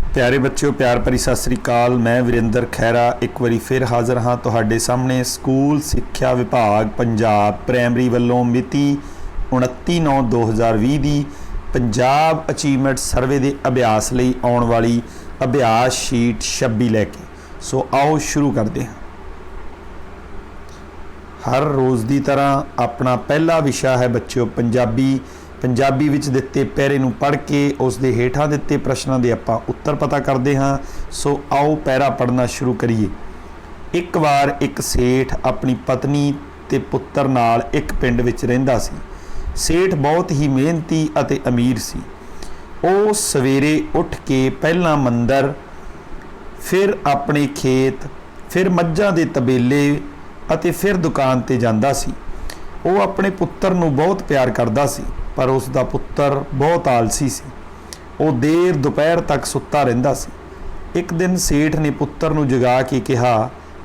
प्यारे बच्चों, प्यार भरी सत श्री अकाल। मैं विरेंद्र खैरा एक बारी फिर हाज़र हाँ तुहाडे सामने स्कूल सिक्ख्या विभाग पंजाब प्राइमरी वालों मिति 29/9/2020 की पंजाब अचीवमेंट सर्वे के अभ्यास लई आउण वाली अभ्यास शीट 26 लैके। सो आओ शुरू करते हैं। हर रोज़ की तरह अपना पहला विषय है बच्चों पंजाबी। पंजाबी विच दिते पैरे नूं पढ़ के उस दे हेठां दिते प्रश्नों के आपां उत्तर पता करते हाँ। सो आओ पैरा पढ़ना शुरू करिए। एक बार एक सेठ अपनी पत्नी ते पुत्तर नाल एक पिंड विच रहिंदा सी। सेठ बहुत ही मेहनती अते अमीर सी। वो सवेरे उठ के पहला मंदिर, फिर अपने खेत, फिर मੱਝਾਂ ਦੇ तबेले अते फिर दुकान ते जांदा सी। वो अपने पुत्तर नूं बहुत प्यार करदा सी, पर उसका पुत्तर बहुत आलसी सी। वो देर दोपहर तक सुत्ता रहिंदा सी। एक दिन सेठ ने पुत्तर नूं जगा के कहा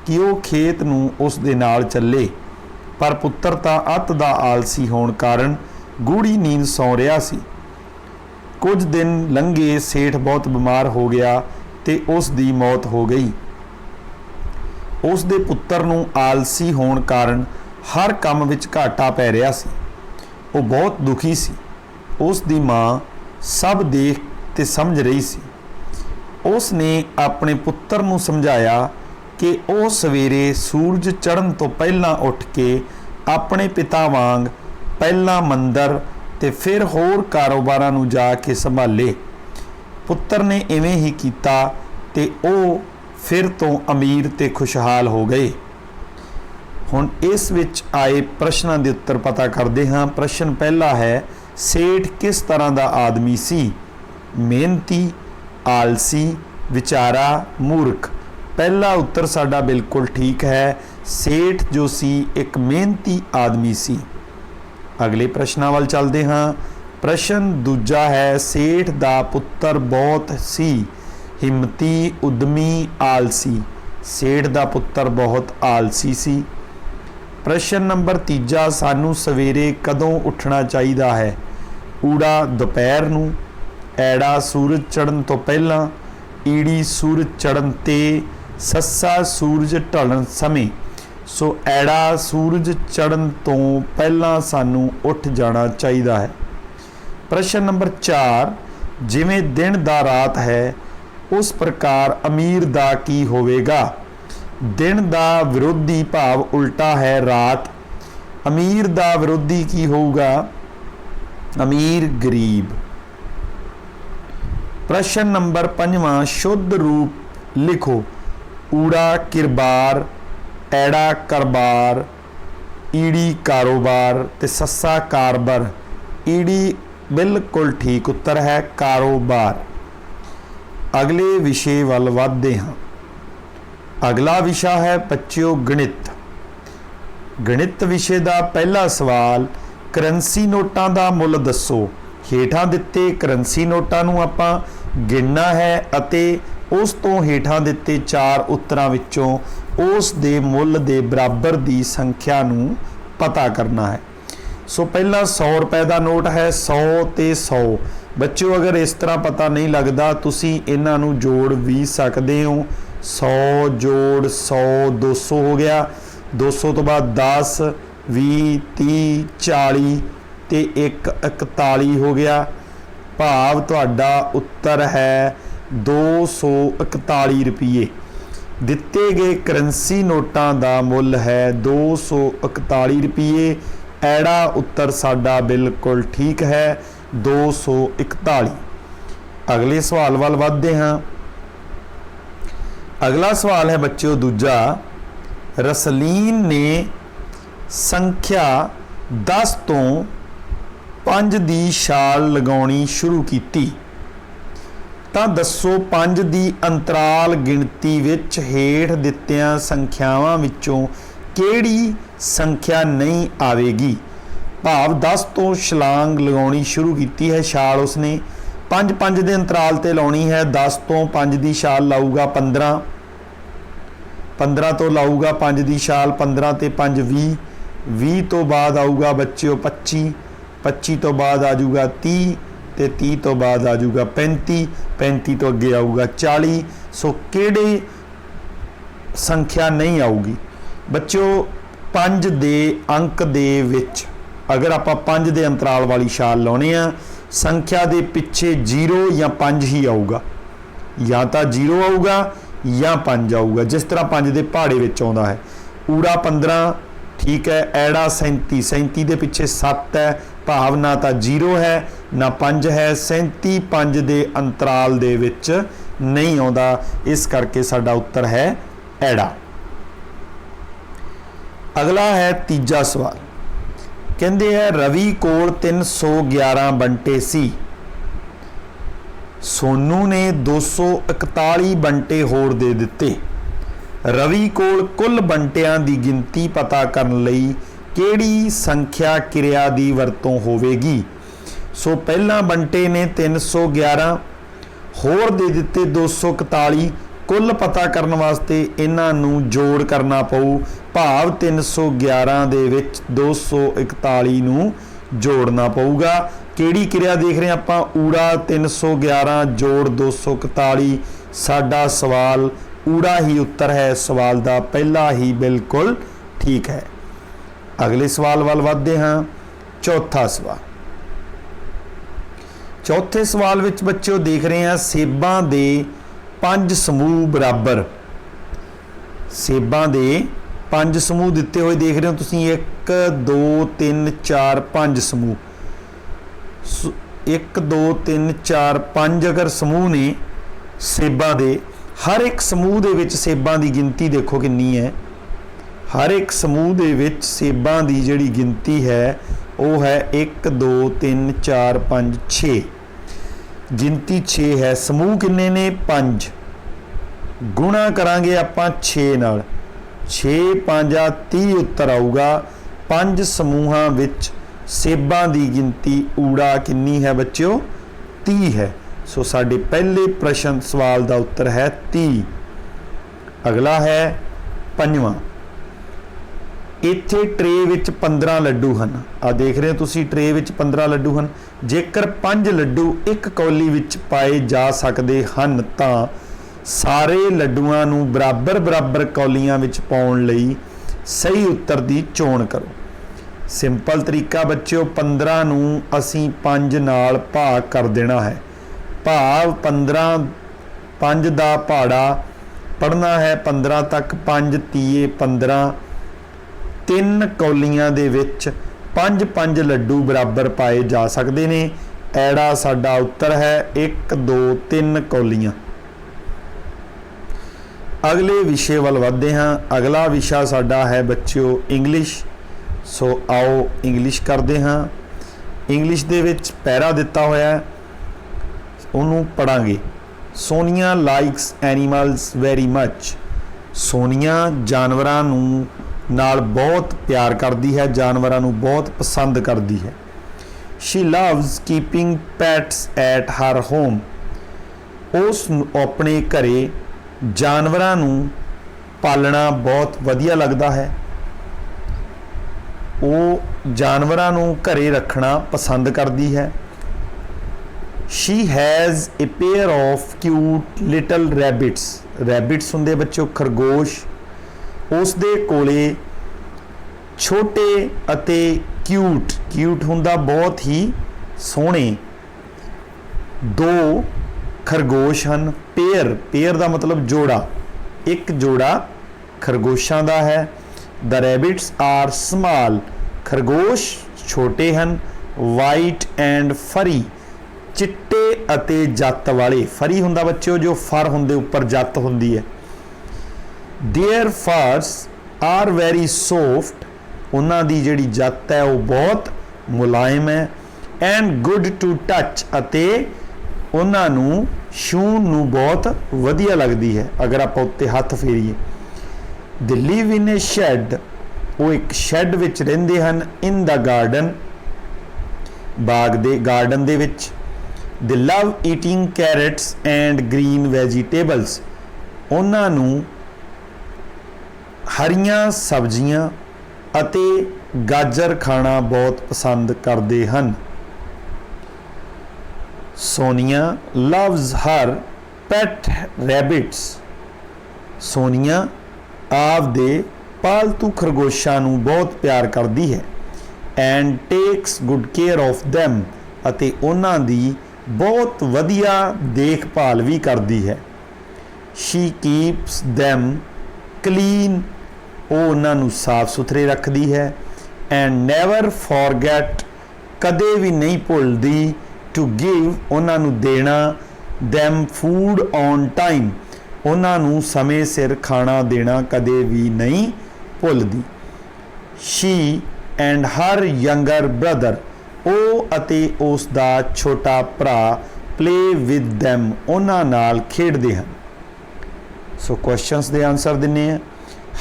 कि वो खेत नूं उस दे नाल चले, पर पुत्तर तां अत दा आलसी होण कारण गूढ़ी नींद सौ रहा सी। कुछ दिन लंघे, सेठ बहुत बीमार हो गया ते उस दी मौत हो गई। उस दे पुत्तर नूं आलसी होण कारण हर काम विच घाटा पै रहा सी। वो बहुत दुखी सी। उस दी माँ सब देख ते समझ रही सी। उसने अपने पुत्तर नूं समझाया कि वो सवेरे सूरज चढ़न तो पहला उठ के अपने पिता वांग पहला मंदिर ते फिर होर कारोबारां नूं जा के संभाले। पुत्तर ने इवें ही कीता ते वो फिर तो अमीर ते खुशहाल हो गए। हुण इस विच आए प्रश्नों के उत्तर पता करते हाँ। प्रश्न पहला है, सेठ किस तरह का आदमी सी? मेहनती, आलसी, विचारा, मूर्ख। पहला उत्तर साडा बिल्कुल ठीक है। सेठ जो सी एक मेहनती आदमी सी। अगले प्रश्न वाल चलते हाँ। प्रश्न दूजा है, सेठ दा पुत्तर बहुत सी हिम्मती, उद्यमी, आलसी। सेठ दा पुत्तर बहुत आलसी सी। प्रश्न नंबर तीजा, सानू सवेरे कदों उठना चाहिए है? ऊड़ा दोपहर नूं, ऐड़ा सूरज चढ़न तो पहला, ईड़ी सूरज चढ़न ते, सस्सा सूरज ढलण समय। सो ऐड़ा सूरज चढ़न तो पहला सानू उठ जाना चाहिए है। प्रश्न नंबर 4, जिवें दिन दा रात है उस प्रकार अमीर दा की होवेगा? दिन दा विरोधी भाव उल्टा है रात। अमीर दा विरोधी की होगा? अमीर गरीब। प्रश्न नंबर 5, शुद्ध रूप लिखो। ऊड़ा किरबार, ऐड़ा करबार, ईड़ी कारोबार ते सस्सा कारबर। ईड़ी बिल्कुल ठीक उत्तर है, कारोबार। अगले विषय वाल वधदे हाँ। अगला विषय है बच्चों गणित। गणित विषय का पहला सवाल, करंसी नोटां का मुल दसो। हेठां दिते करंसी नोटां नूं आपां गिनना है अते उस तो हेठां दिते 4 उत्तरां विचों उस दे मुल दे बराबर दी संख्या नूं पता करना है। सो पहला 100 रुपए का नोट है, 100 ते 100। बच्चों अगर इस तरह पता नहीं लगता तुसी इन्हां नूं जोड़ भी सकते हो। 100 जोड़ 100 200 हो गया। 200 तो बाद 10 20 30 40 ते 1 41 हो गया। भाव तुहाडा उत्तर है 241 रुपये। दिते गए करंसी नोटां दा मुल है 241 रुपये। ऐड़ा उत्तर साडा बिल्कुल ठीक है, 241। अगले सवाल वाल वधदे हाँ। अगला सवाल है बच्चों दूजा, रसलीन ने संख्या 10 तो 5 की छाल लगाउणी शुरू की, तां दसो 5 की अंतराल गिणती विच हेठ दित्तियां संख्यावां विचों किहड़ी संख्या नहीं आवेगी? भाव 10 तो छलांग लगाउणी शुरू की है, छाल उसने 5 के अंतराल ते लाउणी है। 10 तो 5 की छाल लाऊगा 15, 15 तो लाऊगा 5 की छाल, 15 ते 5 20, 20 तो बाद आऊगा बच्चों 25, 25 तो बाद आ जाऊगा 30, ਤੇ 30 ਤੋਂ ਬਾਅਦ ਆ ਜਾਊਗਾ 35, 35 ਤੋਂ ਅੱਗੇ ਆਊਗਾ 40। ਸੋ ਕਿਹੜੀ ਸੰਖਿਆ ਨਹੀਂ ਆਊਗੀ ਬੱਚਿਓ? 5 ਦੇ ਅੰਕ ਦੇ ਵਿੱਚ अगर आप 5 ਦੇ अंतराल वाली छाल लाने आ, संख्या के पिछे 0 या 5 ही आऊगा, या तो 0 आऊगा या 5 आऊगा। जिस तरह 5 के पहाड़े विच आउंदा है। ऊड़ा 15, ठीक है। ऐड़ा 37, 37 के पिछे 7 है, भाव ना तो 0 है ना 5 है। 37 5 के अंतराल दे विच नहीं आउंदा, इस करके साडा उत्तर है ऐड़ा। अगला है तीजा सवाल। कहते हैं रवि कोल 311 बंटे सी, सोनू ने 241 बंटे होर दे दिते। रवि कोल कुल बंटियां दी गिनती पता करन लई किहड़ी संख्या किरिया दी वरतों होवेगी? सो पहला बंटे ने 311 होर दे दिते 241। कुल पता करने वास्ते इन्हां नूं जोड़ करना पऊ, भाव 311 दे विच 241 नूं जोड़ना पऊगा। किहड़ी क्रिया देख रहे हैं आपां? ऊड़ा 311 जोड़ 241। साडा सवाल ऊड़ा ही उत्तर है सवाल दा, पहला ही बिल्कुल ठीक है। अगले सवाल वाल वधदे हां। चौथा सवाल। चौथे सवाल विच बच्चों देख रहे हैं सेबां दे 5 समूह बराबर। सेबां दे 5 समूह दिते हुए देख रहे हो तुसीं, 1 2 3 4 5 समूह। 1 2 3 4 5 अगर समूह ने सेबां दे, हर एक समूह दे विच सेबां दी गिनती देखो कितनी है। हर एक समूह दे विच सेबां दी जिहड़ी गिनती है वो है 1 2 3 4 5 6। गिनती 6 है। समूह किन्ने ने? 5। गुणा करांगे आपां 6 नाल, 6 5 30 उत्तर आऊगा। 5 समूहां विच सेबां दी गिनती ऊड़ा किन्नी है बच्चों? 30 है। सो साडे पहले प्रश्न सवाल दा उत्तर है 30। अगला है 5वां। इत्थे ट्रे विच 15 लड्डू हैं। आ देख रहे हो तुसी, ट्रे विच 15 लड्डू हैं। जेकर 5 लड्डू एक कौली विच पाए जा सकते हैं तां सारे लड्डूआं नूं बराबर बराबर कौलियां विच पाउण लई सही उत्तर दी चोण करो। सिंपल तरीका बच्चों, 15 नूं असीं 5 नाल भाग कर देना है। भाव 15, 5 दा पहाड़ा पढ़ना है 15 तक। 5 तीए 15। 3 कौलियां दे विच 5 लड्डू बराबर पाए जा सकते हैं। ऐड़ा साडा उत्तर है 1 2 3 कौलियां। अगले विषय वाल वधदे हां। अगला विषय साडा है बच्चों इंग्लिश। सो आओ इंग्लिश करते हाँ। इंग्लिश दे विच पैरा दिता होया है, उन्होंने पढ़ांगे। Sonia likes animals very much. Sonia जानवरां नूं नाल बहुत प्यार करती है, जानवरां नूं बहुत पसंद करती है। She loves keeping pets at her home. उस अपने घरे जानवरां नूं पालना बहुत वधिया लगता है। वो जानवरां नूं घरे रखना पसंद करती है। She has a pair of cute little rabbits. Rabbits हुंदे बच्चों खरगोश। उस दे कोले छोटे अते क्यूट, क्यूट हुंदा बहुत ही सोहणे 2 खरगोश हैं। पेयर, पेयर का मतलब जोड़ा, एक जोड़ा खरगोशों का है। The rabbits are small. खरगोश छोटे हैं। वाइट एंड फरी, चिट्टे अते जत्त वाले। फरी हुंदा बच्चों जो फर हुंदे उपर जत्त हुंदी है। देयर फर्स आर वेरी सॉफ्ट। उन्हां दी जिहड़ी जत्त है वो बहुत मुलायम है। एंड गुड टू टच, अते उन्हां नूं छूण नूं बहुत वधिया लगदी है अगर आप उत्ते हथ फेरीए। They live in A shed. वो एक शैड विच रहिंदे हन। इन द गार्डन, बाग दे गार्डन दे विच। They love eating carrots and green vegetables. उन्हां नूं हरियां सब्जियां अते गाजर खाना बहुत पसंद करते हैं। Sonia loves her pet rabbits। Sonia ਆਪਦੇ ਪਾਲਤੂ ਖਰਗੋਸ਼ਾਂ ਨੂੰ ਬਹੁਤ ਪਿਆਰ ਕਰਦੀ ਹੈ। And takes good care of them ਅਤੇ ਉਹਨਾਂ ਦੀ ਬਹੁਤ ਵਧੀਆ ਦੇਖਭਾਲ ਵੀ ਕਰਦੀ ਹੈ। ਸ਼ੀ ਕੀਪਸ them ਕਲੀਨ, ਉਹ ਉਹਨਾਂ ਨੂੰ ਸਾਫ ਸੁਥਰੇ ਰੱਖਦੀ ਹੈ। ਐਂਡ ਨੈਵਰ ਫੋਰਗੈਟ, ਕਦੇ ਵੀ ਨਹੀਂ ਭੁੱਲਦੀ, ਟੂ ਗਿਵ, ਉਹਨਾਂ ਨੂੰ ਦੇਣਾ, them ਫੂਡ ਔਨ ਟਾਈਮ, ਉਹਨਾਂ ਨੂੰ ਸਮੇਂ ਸਿਰ ਖਾਣਾ ਦੇਣਾ ਕਦੇ ਵੀ ਨਹੀਂ ਭੁੱਲਦੀ। She and her younger brother, ਉਹ ਅਤੇ ਉਸ ਦਾ ਛੋਟਾ ਭਰਾ ਪਲੇ ਵਿਦ them, ਉਹਨਾਂ ਨਾਲ ਖੇਡਦੇ ਹਨ। ਸੋ ਕੁਐਸਚਨਸ ਦੇ ਆਨਸਰ ਦਿੰਨੇ ਆ।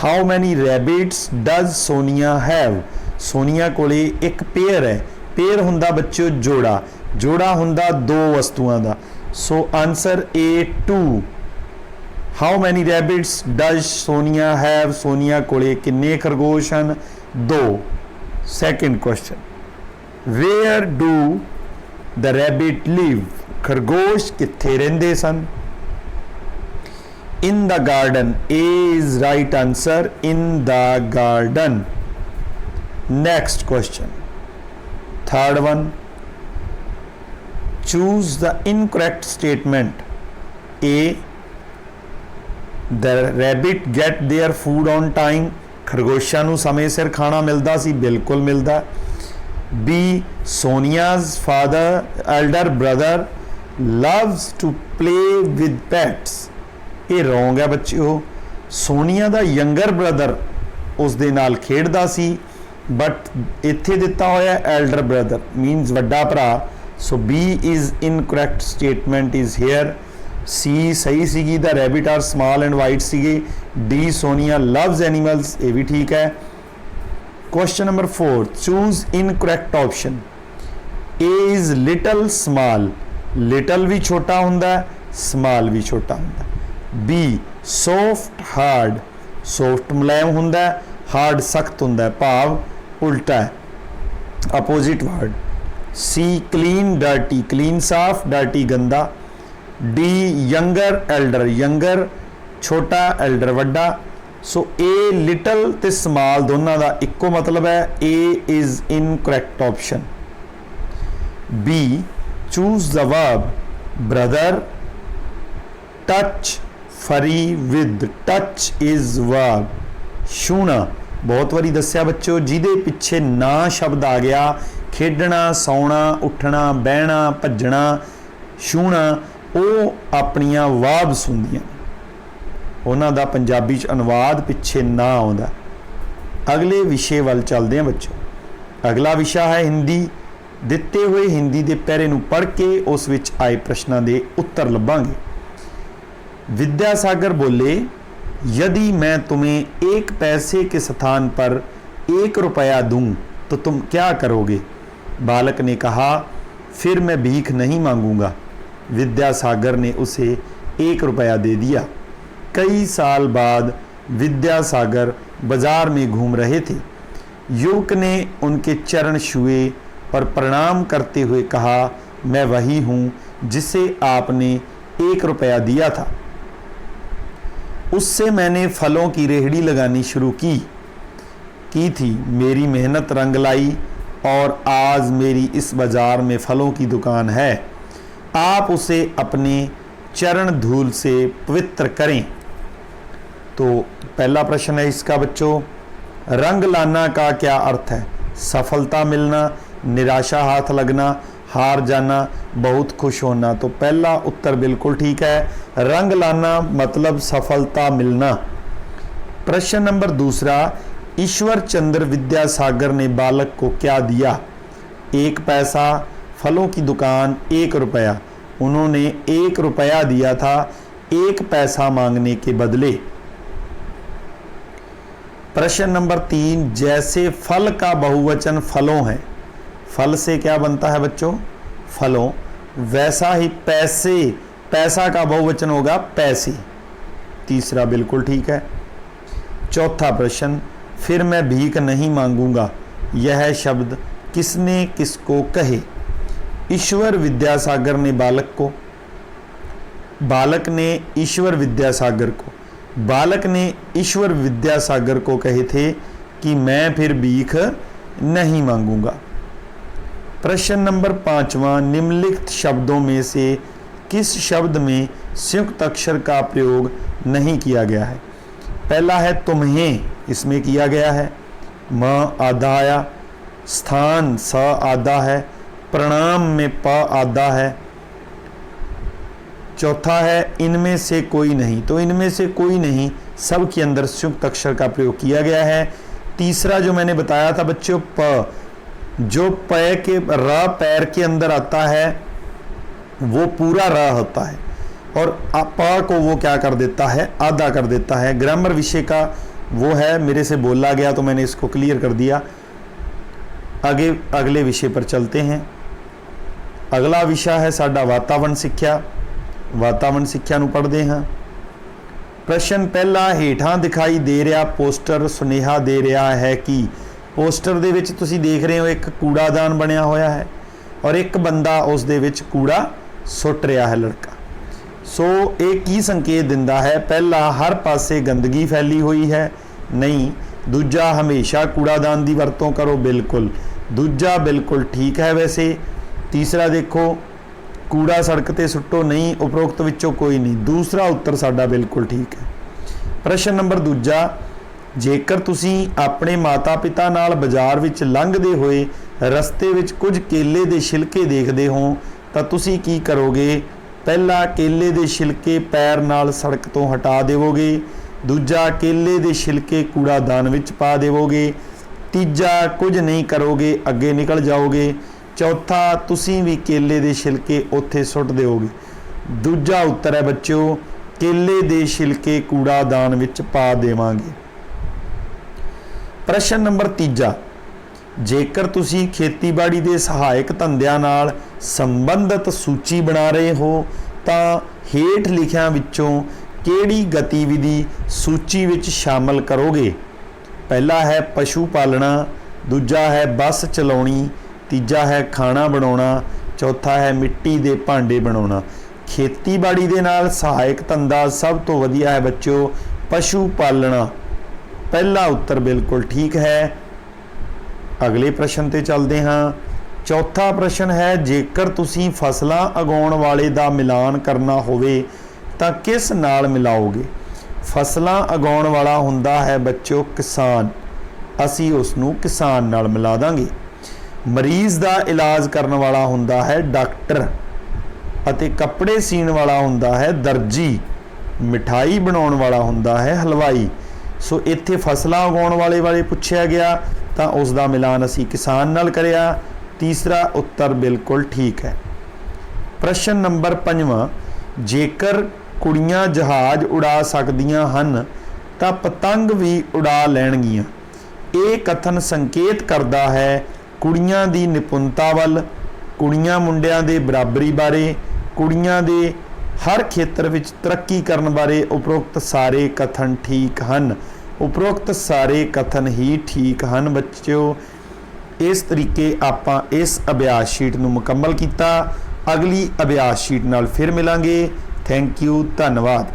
How many rabbits does Sonia have. Sonia ਕੋਲੇ ਇੱਕ ਪੇਅਰ ਹੈ। ਪੇਅਰ ਹੁੰਦਾ ਬੱਚਿਓ ਜੋੜਾ, ਜੋੜਾ ਹੁੰਦਾ ਦੋ ਵਸਤੂਆਂ ਦਾ। So answer A 2। How many rabbits does Sonia have, Sonia ਕੋਲੇ ਕਿੰਨੇ ਖਰਗੋਸ਼ ਹਨ? 2। Second question, where do the rabbit live, ਖਰਗੋਸ਼ ਕਿੱਥੇ ਰਹਿੰਦੇ ਸਨ? in the garden, A is right answer, in the garden। Next question, third one, choose the incorrect statement। A, the rabbit get their food on time, ਖਰਗੋਸ਼ਾਂ ਨੂੰ ਸਮੇਂ ਸਿਰ ਖਾਣਾ ਮਿਲਦਾ ਸੀ, ਬਿਲਕੁਲ ਮਿਲਦਾ। B, Sonia's father elder brother loves to play with pets, ਇਹ wrong ਹੈ ਬੱਚਿਓ। ਸੋਨੀਆ ਦਾ ਯੰਗਰ ਬ੍ਰਦਰ ਉਸ ਦੇ ਨਾਲ ਖੇਡਦਾ ਸੀ, ਬਟ ਇੱਥੇ ਦਿੱਤਾ ਹੋਇਆ ਐਲਡਰ ਬ੍ਰਦਰ ਮੀਨਸ ਵੱਡਾ ਭਰਾ। So B is incorrect statement is here. C ਸਹੀ ਸੀਗੀ, the rabbit are small and white ਸੀਗੇ। D ਸੋਨੀਆ ਲਵਜ਼ ਐਨੀਮਲਸ, ਇਹ ਵੀ ਠੀਕ ਹੈ। Question number 4, choose incorrect option. A is little small, little ਵੀ ਛੋਟਾ ਹੁੰਦਾ, ਸਮਾਲ ਵੀ ਛੋਟਾ ਹੁੰਦਾ। B ਸੌਫਟ ਹਾਰਡ, ਸੌਫਟ ਮੁਲਾਇਮ ਹੁੰਦਾ, ਹਾਰਡ ਸਖਤ ਹੁੰਦਾ, ਭਾਵ ਉਲਟਾ ਹੈ, opposite word. C clean dirty, clean ਸਾਫ, ਡਰਟੀ ਗੰਦਾ। D ਯੰਗਰ ਐਲਡਰ, ਯੰਗਰ ਛੋਟਾ, ਐਲਡਰ ਵੱਡਾ। ਸੋ A ਲਿਟਲ ਤੇ ਸਮਾਲ ਦੋਨਾਂ ਦਾ ਇੱਕੋ ਮਤਲਬ ਹੈ। A is incorrect option. B choose the verb brother touch free with, touch is verb. ਛੂਹਣਾ ਬਹੁਤ ਵਾਰੀ ਦੱਸਿਆ ਬੱਚੋ, ਜਿਹਦੇ ਪਿੱਛੇ ਨਾ ਸ਼ਬਦ ਆ ਗਿਆ, ਖੇਡਣਾ, ਸੌਣਾ, ਉੱਠਣਾ, ਬਹਿਣਾ, ਭੱਜਣਾ, ਛੂਹਣਾ, ਉਹ ਆਪਣੀਆਂ ਵਰਬਸ ਹੁੰਦੀਆਂ, ਉਹਨਾਂ ਦਾ ਪੰਜਾਬੀ 'ਚ ਅਨੁਵਾਦ ਪਿੱਛੇ ਨਾ ਆਉਂਦਾ। ਅਗਲੇ ਵਿਸ਼ੇ ਵੱਲ ਚੱਲਦੇ ਹਾਂ ਬੱਚੋ। ਅਗਲਾ ਵਿਸ਼ਾ ਹੈ ਹਿੰਦੀ। ਦਿੱਤੇ ਹੋਏ ਹਿੰਦੀ ਦੇ ਪੈਰੇ ਨੂੰ ਪੜ੍ਹ ਕੇ ਉਸ ਵਿੱਚ ਆਏ ਪ੍ਰਸ਼ਨਾਂ ਦੇ ਉੱਤਰ ਲੱਭਾਂਗੇ। विद्यासागर बोले, यदि मैं तुम्हें 1 पैसे के स्थान पर 1 रुपया दूं तो तुम क्या करोगे? बालक ने कहा, फिर मैं भीख नहीं मांगूंगा। विद्यासागर ने उसे 1 रुपया दे दिया। कई साल बाद विद्यासागर बाजार में घूम रहे थे। युवक ने उनके चरण छुए और प्रणाम करते हुए कहा, मैं वही हूँ जिसे आपने 1 रुपया दिया था। उससे मैंने फलों की रेहड़ी लगानी शुरू की थी। मेरी मेहनत रंग लाई और आज मेरी इस बाज़ार में फलों की दुकान है। आप उसे अपने चरण धूल से पवित्र करें। तो पहला प्रश्न है इसका बच्चों, रंग लाना का क्या अर्थ है? सफलता मिलना, निराशा हाथ लगना, हार जाना, बहुत खुश होना। तो पहला उत्तर बिल्कुल ठीक है, रंग लाना मतलब सफलता मिलना। प्रश्न नंबर दूसरा, ईश्वर चंद्र विद्यासागर ने बालक को क्या दिया? 1 पैसा, फलों की दुकान 1 रुपया। उन्होंने 1 रुपया दिया था 1 पैसा मांगने के बदले। प्रश्न नंबर 3, जैसे फल का बहुवचन फलों है, फल से क्या बनता है बच्चों? फलों। वैसा ही पैसे, पैसा का बहुवचन होगा पैसे। तीसरा बिल्कुल ठीक है। चौथा प्रश्न, फिर मैं भीख नहीं मांगूंगा, यह शब्द किसने किसको कहे? ईश्वर विद्यासागर ने बालक ने ईश्वर विद्यासागर को कहे थे कि मैं फिर भीख नहीं मांगूंगा। प्रश्न नंबर 5वां, निम्नलिखित शब्दों में से किस शब्द में संयुक्त अक्षर का प्रयोग नहीं किया गया है? पहला है तुम्हें, इसमें किया गया है, म आधा आया, स्थान स आधा है, प्रणाम में प आधा है। चौथा है इनमें से कोई नहीं, तो इनमें से कोई नहीं सब के अंदर संयुक्त अक्षर का प्रयोग किया गया है। तीसरा जो मैंने बताया था बच्चों, प, जो प के र पैर के अंदर आता है वो पूरा र होता है और प को वो क्या कर देता है, आधा कर देता है। ग्रामर विषय का वो है, मेरे से बोला गया तो मैंने इसको क्लियर कर दिया। आगे अगले विषय पर चलते हैं। अगला विषय है साडा वातावरण सिक्ख्या। वातावरण सिक्ख्या नूं पढ़दे हां। प्रश्न पहला, हेठां दिखाई दे रहा पोस्टर सुनेहा दे रहा है कि पोस्टर दे विच तुसीं देख रहे हो एक कूड़ादान बनिया होया है और एक बंदा उस दे विच कूड़ा सुट रहा है, लड़का। सो एक ही संकेत दिंदा है? पहला, हर पासे गंदगी फैली हुई है, नहीं। दूजा, हमेशा कूड़ादान की वरतों करो, बिल्कुल। दूजा बिल्कुल ठीक है वैसे। तीसरा देखो, कूड़ा सड़क ते सुट्टो, नहीं। उपरोक्त विचों कोई नहीं। दूसरा उत्तर साडा बिल्कुल ठीक है। प्रश्न नंबर दूजा, जेकर तुसीं अपने माता पिता नाल बाजार विच लंघदे होए रस्ते विच कुछ केले दे छिलके देखदे हो तां तुसीं की करोगे? पहला, केले दे छिलके पैर नाल सड़क तो हटा देवोगे। दूजा, केले दे छिलके कूड़ादान विच पा देवोगे। तीजा, कुछ नहीं करोगे, अगे निकल जाओगे। चौथा, तुसीं भी केले दे छिलके उत्थे सुट देवोगे। दूजा उत्तर है बच्चों, केले दे छिलके कूड़ादान विच पा देवांगे। प्रश्न नंबर तीजा, जेकर तुसीं खेतीबाड़ी दे सहायक धंधिਆਂ नाल संबंधित सूची बना रहे हो तां हेठ लिखिਆਂ विचों किहड़ी गतिविधि सूची विच शामिल करोगे? पहला है पशु पालना, दूजा है बस चलाउणी, तीजा है खाना बनाउणा, चौथा है मिट्टी दे भांडे बनाउणा। खेतीबाड़ी दे नाल सहायक धंधा सब तो वधिया है बच्चों पशु पालना। पहला उत्तर बिल्कुल ठीक है। अगले प्रश्न ते चलते हाँ। चौथा प्रश्न है, जेकर तुसीं फसलां उगाउण वाले दा मिलान करना होवे तां किस नाल मिलाओगे? फसलां उगाउण वाला हुंदा है बच्चों किसान, असीं उसनूं किसान नाल मिला दांगे। मरीज़ दा इलाज करन वाला हुंदा है डॉक्टर अते कपड़े सीण वाला हुंदा है दर्जी, मिठाई बनाउण वाला हुंदा है हलवाई। सो इत्थे फसलां उगाउण वाले पुछया गया तां उस दा मिलान असीं किसान नाल करिया। तीसरा उत्तर बिल्कुल ठीक है। प्रश्न नंबर 5वां, जेकर कुड़ियां जहाज उड़ा सकदियां हन तां पतंग भी उड़ा लैणगीਆਂ। ਇਹ कथन संकेत करदा है कुड़ियां दी निपुणता ਵੱਲ, कुड़ियां मुंडियां दे बराबरी बारे, कुड़ियां दे हर खेतर विच तरक्की करन बारे। उपरोक्त सारे कथन ठीक हन। उपरोक्त सारे कथन ही ठीक हन बच्चों। इस तरीके आपां इस अभ्यास शीट नूं मुकम्मल कीता। अगली अभ्यास शीट नाल फिर मिलांगे। थैंक यू, धन्यवाद।